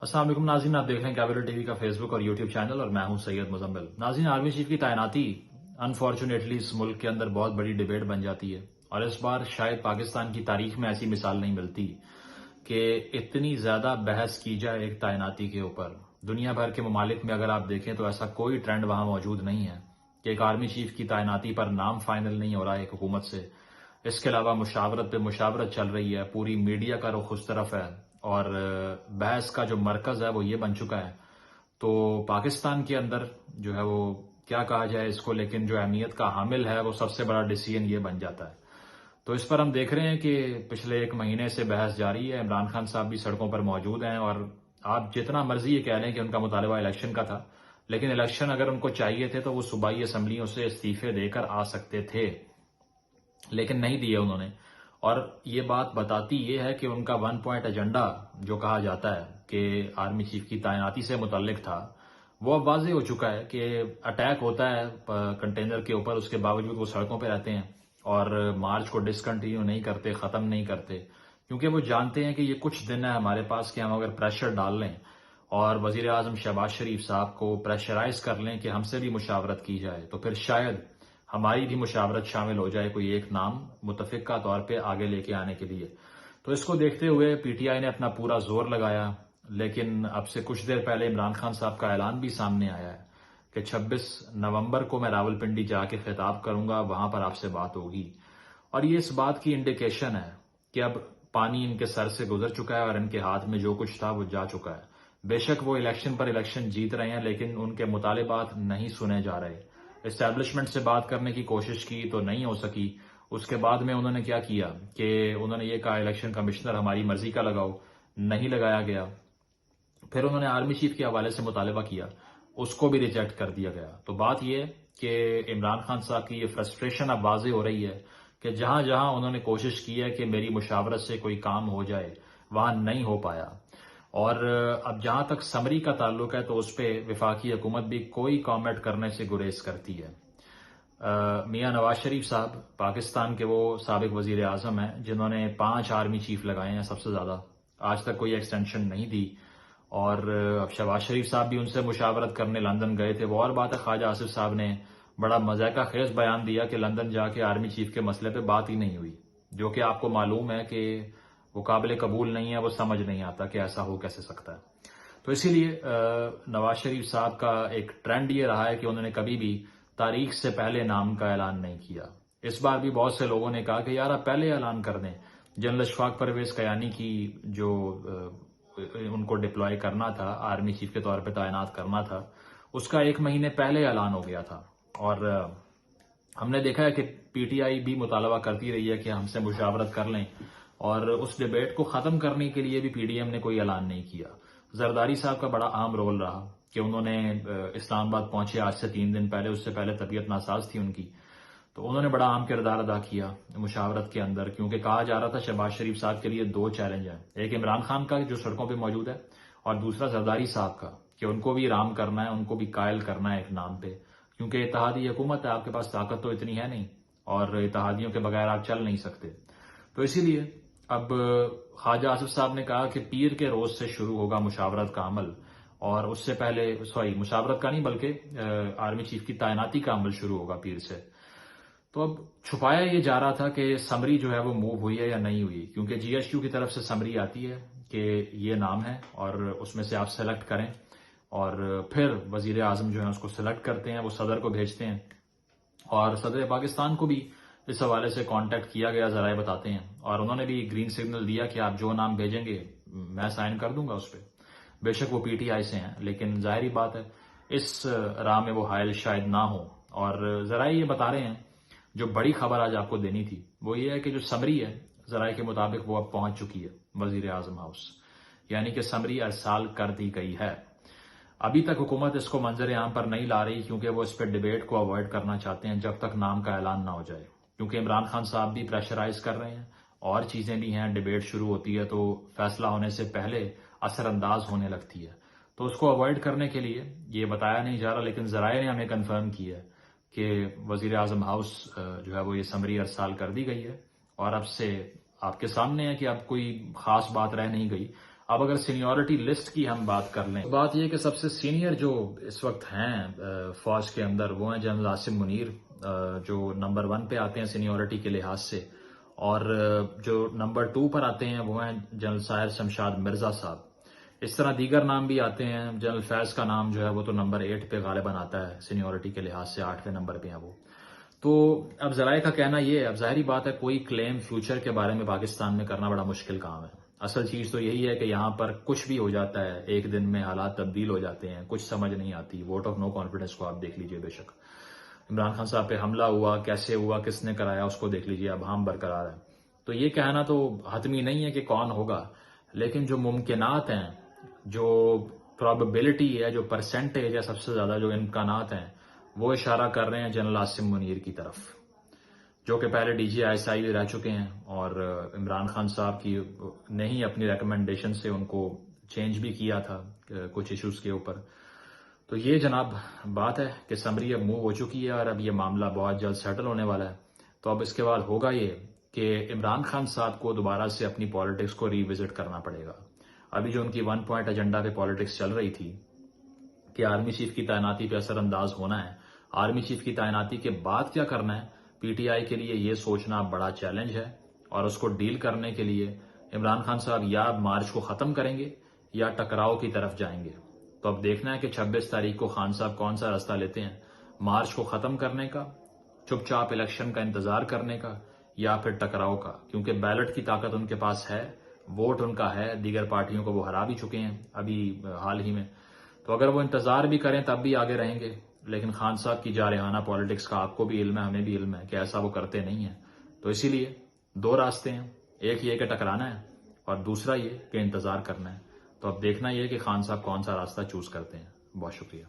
السلام علیکم ناظرین، آپ دیکھ رہے ہیں کیپٹل ٹی وی کا فیس بک اور یوٹیوب چینل اور میں ہوں سید مزمل۔ ناظرین، آرمی چیف کی تعیناتی انفارچونیٹلی اس ملک کے اندر بہت بڑی ڈیبیٹ بن جاتی ہے، اور اس بار شاید پاکستان کی تاریخ میں ایسی مثال نہیں ملتی کہ اتنی زیادہ بحث کی جائے ایک تعیناتی کے اوپر۔ دنیا بھر کے ممالک میں اگر آپ دیکھیں تو ایسا کوئی ٹرینڈ وہاں موجود نہیں ہے کہ ایک آرمی چیف کی تعیناتی پر نام فائنل نہیں ہو رہا ہے ایک حکومت سے۔ اس کے علاوہ مشاورت پہ مشاورت چل رہی ہے، پوری میڈیا کا رخ اس طرف ہے، اور بحث کا جو مرکز ہے وہ یہ بن چکا ہے۔ تو پاکستان کے اندر جو ہے وہ کیا کہا جائے اس کو، لیکن جو اہمیت کا حامل ہے وہ سب سے بڑا ڈیسیژن یہ بن جاتا ہے۔ تو اس پر ہم دیکھ رہے ہیں کہ پچھلے ایک مہینے سے بحث جاری ہے، عمران خان صاحب بھی سڑکوں پر موجود ہیں، اور آپ جتنا مرضی یہ کہہ لیں کہ ان کا مطالبہ الیکشن کا تھا، لیکن الیکشن اگر ان کو چاہیے تھے تو وہ صوبائی اسمبلیوں سے استعفے دے کر آ سکتے تھے، لیکن نہیں دیے انہوں نے۔ اور یہ بات بتاتی یہ ہے کہ ان کا 1 پوائنٹ ایجنڈا جو کہا جاتا ہے کہ آرمی چیف کی تعیناتی سے متعلق تھا، وہ اب واضح ہو چکا ہے کہ اٹیک ہوتا ہے کنٹینر کے اوپر، اس کے باوجود وہ سڑکوں پہ رہتے ہیں اور مارچ کو ڈسکنٹینیو نہیں کرتے، ختم نہیں کرتے، کیونکہ وہ جانتے ہیں کہ یہ کچھ دن ہے ہمارے پاس کہ ہم اگر پریشر ڈال لیں اور وزیر اعظم شہباز شریف صاحب کو پریشرائز کر لیں کہ ہم سے بھی مشاورت کی جائے، تو پھر شاید ہماری بھی مشاورت شامل ہو جائے کوئی ایک نام متفقہ طور پہ آگے لے کے آنے کے لیے۔ تو اس کو دیکھتے ہوئے پی ٹی آئی نے اپنا پورا زور لگایا، لیکن اب سے کچھ دیر پہلے عمران خان صاحب کا اعلان بھی سامنے آیا ہے کہ 26 نومبر کو میں راولپنڈی جا کے خطاب کروں گا، وہاں پر آپ سے بات ہوگی۔ اور یہ اس بات کی انڈیکیشن ہے کہ اب پانی ان کے سر سے گزر چکا ہے اور ان کے ہاتھ میں جو کچھ تھا وہ جا چکا ہے۔ بے شک وہ الیکشن پر الیکشن جیت رہے ہیں، لیکن ان کے مطالبات نہیں سنے جا رہے۔ اسٹیبلشمنٹ سے بات کرنے کی کوشش کی تو نہیں ہو سکی۔ اس کے بعد میں انہوں نے کیا کیا کہ انہوں نے یہ کہا الیکشن کمشنر ہماری مرضی کا لگاؤ، نہیں لگایا گیا۔ پھر انہوں نے آرمی چیف کے حوالے سے مطالبہ کیا، اس کو بھی ریجیکٹ کر دیا گیا۔ تو بات یہ کہ عمران خان صاحب کی یہ فرسٹریشن اب واضح ہو رہی ہے کہ جہاں جہاں انہوں نے کوشش کی ہے کہ میری مشاورت سے کوئی کام ہو جائے، وہاں نہیں ہو پایا۔ اور اب جہاں تک سمری کا تعلق ہے تو اس پہ وفاقی حکومت بھی کوئی کامنٹ کرنے سے گریز کرتی ہے۔ میاں نواز شریف صاحب پاکستان کے وہ سابق وزیر اعظم ہیں جنہوں نے 5 آرمی چیف لگائے ہیں، سب سے زیادہ، آج تک کوئی ایکسٹینشن نہیں دی۔ اور اب شہباز شریف صاحب بھی ان سے مشاورت کرنے لندن گئے تھے۔ وہ اور بات ہے، خواجہ آصف صاحب نے بڑا مذائقہ خیز بیان دیا کہ لندن جا کے آرمی چیف کے مسئلے پہ بات ہی نہیں ہوئی، جو کہ آپ کو معلوم ہے کہ وہ قابل قبول نہیں ہے، وہ سمجھ نہیں آتا کہ ایسا ہو کیسے سکتا ہے۔ تو اسی لیے نواز شریف صاحب کا ایک ٹرینڈ یہ رہا ہے کہ انہوں نے کبھی بھی تاریخ سے پہلے نام کا اعلان نہیں کیا۔ اس بار بھی بہت سے لوگوں نے کہا کہ یار آپ پہلے اعلان کر دیں۔ جنرل اشفاق پرویز کیانی کی جو ان کو ڈپلوائے کرنا تھا، آرمی چیف کے طور پہ تعینات کرنا تھا، اس کا 1 مہینے پہلے اعلان ہو گیا تھا۔ اور ہم نے دیکھا ہے کہ پی ٹی آئی بھی مطالبہ کرتی رہی ہے کہ ہم سے مشاورت کر لیں، اور اس ڈیبیٹ کو ختم کرنے کے لیے بھی پی ڈی ایم نے کوئی اعلان نہیں کیا۔ زرداری صاحب کا بڑا اہم رول رہا کہ انہوں نے اسلام آباد پہنچے آج سے 3 دن پہلے، اس سے پہلے طبیعت ناساز تھی ان کی، تو انہوں نے بڑا اہم کردار ادا کیا مشاورت کے اندر، کیونکہ کہا جا رہا تھا شہباز شریف صاحب کے لیے 2 چیلنج ہیں، ایک عمران خان کا جو سڑکوں پہ موجود ہے، اور دوسرا زرداری صاحب کا کہ ان کو بھی رام کرنا ہے، ان کو بھی قائل کرنا ہے ایک نام پہ، کیونکہ اتحادی حکومت ہے، آپ کے پاس طاقت تو اتنی ہے نہیں، اور اتحادیوں کے بغیر آپ چل نہیں سکتے۔ تو اسی لیے اب خواجہ آصف صاحب نے کہا کہ پیر کے روز سے شروع ہوگا مشاورت کا عمل، اور اس سے پہلے مشاورت کا نہیں بلکہ آرمی چیف کی تعیناتی کا عمل شروع ہوگا پیر سے۔ تو اب چھپایا یہ جا رہا تھا کہ سمری جو ہے وہ موو ہوئی ہے یا نہیں ہوئی، کیونکہ جی ایچ کیو کی طرف سے سمری آتی ہے کہ یہ نام ہے اور اس میں سے آپ سلیکٹ کریں، اور پھر وزیر اعظم جو ہے اس کو سلیکٹ کرتے ہیں، وہ صدر کو بھیجتے ہیں، اور صدر پاکستان کو بھی اس حوالے سے کانٹیکٹ کیا گیا، ذرائع بتاتے ہیں، اور انہوں نے بھی گرین سگنل دیا کہ آپ جو نام بھیجیں گے میں سائن کر دوں گا اس پہ۔ بے شک وہ پی ٹی آئی سے ہیں، لیکن ظاہری بات ہے اس راہ میں وہ حائل شاید نہ ہو۔ اور ذرائع یہ بتا رہے ہیں، جو بڑی خبر آج آپ کو دینی تھی وہ یہ ہے کہ جو سمری ہے ذرائع کے مطابق وہ اب پہنچ چکی ہے وزیر اعظم ہاؤس، یعنی کہ سمری ارسال کر دی گئی ہے۔ ابھی تک حکومت اس کو منظر عام پر نہیں لا رہی، کیونکہ وہ اس پہ ڈیبیٹ کو اوائڈ کرنا چاہتے ہیں جب تک نام کا اعلان نہ ہو جائے، کیونکہ عمران خان صاحب بھی پریشرائز کر رہے ہیں اور چیزیں بھی ہیں، ڈیبیٹ شروع ہوتی ہے تو فیصلہ ہونے سے پہلے اثر انداز ہونے لگتی ہے، تو اس کو اوائڈ کرنے کے لیے یہ بتایا نہیں جا رہا، لیکن ذرائع نے ہمیں کنفرم کیا ہے کہ وزیر اعظم ہاؤس جو ہے وہ یہ سمری ارسال کر دی گئی ہے، اور اب سے آپ کے سامنے ہے کہ اب کوئی خاص بات رہ نہیں گئی۔ اب اگر سینیورٹی لسٹ کی ہم بات کر لیں، بات یہ کہ سب سے سینئر جو اس وقت ہیں فوج کے اندر وہ ہیں جنرل عاصم منیر، جو نمبر 1 پہ آتے ہیں سینیورٹی کے لحاظ سے، اور جو نمبر 2 پر آتے ہیں وہ ہیں جنرل ساحر شمشاد مرزا صاحب۔ اس طرح دیگر نام بھی آتے ہیں، جنرل فیض کا نام جو ہے وہ تو نمبر 8 پہ غالباً آتا ہے سینیورٹی کے لحاظ سے، 8ویں نمبر پہ ہیں وہ۔ تو اب ذرائع کا کہنا یہ ہے، اب ظاہری بات ہے کوئی کلیم فیوچر کے بارے میں پاکستان میں کرنا بڑا مشکل کام ہے۔ اصل چیز تو یہی ہے کہ یہاں پر کچھ بھی ہو جاتا ہے، ایک دن میں حالات تبدیل ہو جاتے ہیں، کچھ سمجھ نہیں آتی۔ ووٹ آف نو کانفیڈنس کو آپ دیکھ لیجئے، بے شک عمران خان صاحب پہ حملہ ہوا، کیسے ہوا، کس نے کرایا، اس کو دیکھ لیجئے، اب ہم برقرار ہے۔ تو یہ کہنا تو حتمی نہیں ہے کہ کون ہوگا، لیکن جو ممکنات ہیں، جو پرابیبلٹی ہے، جو پرسنٹیج ہے، سب سے زیادہ جو امکانات ہیں وہ اشارہ کر رہے ہیں جنرل عاصم منیر کی طرف، جو کہ پہلے ڈی جی ISI بھی رہ چکے ہیں، اور عمران خان صاحب کی نے ہی اپنی ریکمنڈیشن سے ان کو چینج بھی کیا تھا کچھ ایشوز کے اوپر۔ تو یہ جناب بات ہے کہ سمری اب موو ہو چکی ہے، اور اب یہ معاملہ بہت جلد سیٹل ہونے والا ہے۔ تو اب اس کے بعد ہوگا یہ کہ عمران خان صاحب کو دوبارہ سے اپنی پالیٹکس کو ری وزٹ کرنا پڑے گا۔ ابھی جو ان کی 1 پوائنٹ ایجنڈا پہ پالیٹکس چل رہی تھی کہ آرمی چیف کی تعیناتی پہ اثر انداز ہونا ہے، آرمی چیف کی تعیناتی کے بعد کیا کرنا ہے، PTI کے لیے یہ سوچنا بڑا چیلنج ہے، اور اس کو ڈیل کرنے کے لیے عمران خان صاحب یا مارچ کو ختم کریں گے یا ٹکراؤ کی طرف جائیں گے۔ تو اب دیکھنا ہے کہ 26 تاریخ کو خان صاحب کون سا راستہ لیتے ہیں، مارچ کو ختم کرنے کا، چپ چاپ الیکشن کا انتظار کرنے کا، یا پھر ٹکراؤ کا، کیونکہ بیلٹ کی طاقت ان کے پاس ہے، ووٹ ان کا ہے، دیگر پارٹیوں کو وہ ہرا بھی چکے ہیں ابھی حال ہی میں۔ تو اگر وہ انتظار بھی کریں تب بھی آگے رہیں گے، لیکن خان صاحب کی جارحانہ پالیٹکس کا آپ کو بھی علم ہے، ہمیں بھی علم ہے کہ ایسا وہ کرتے نہیں ہیں۔ تو اسی لیے 2 راستے ہیں، ایک یہ کہ ٹکرانا ہے، اور دوسرا یہ کہ انتظار کرنا ہے۔ تو اب دیکھنا یہ کہ خان صاحب کون سا راستہ چوز کرتے ہیں۔ بہت شکریہ۔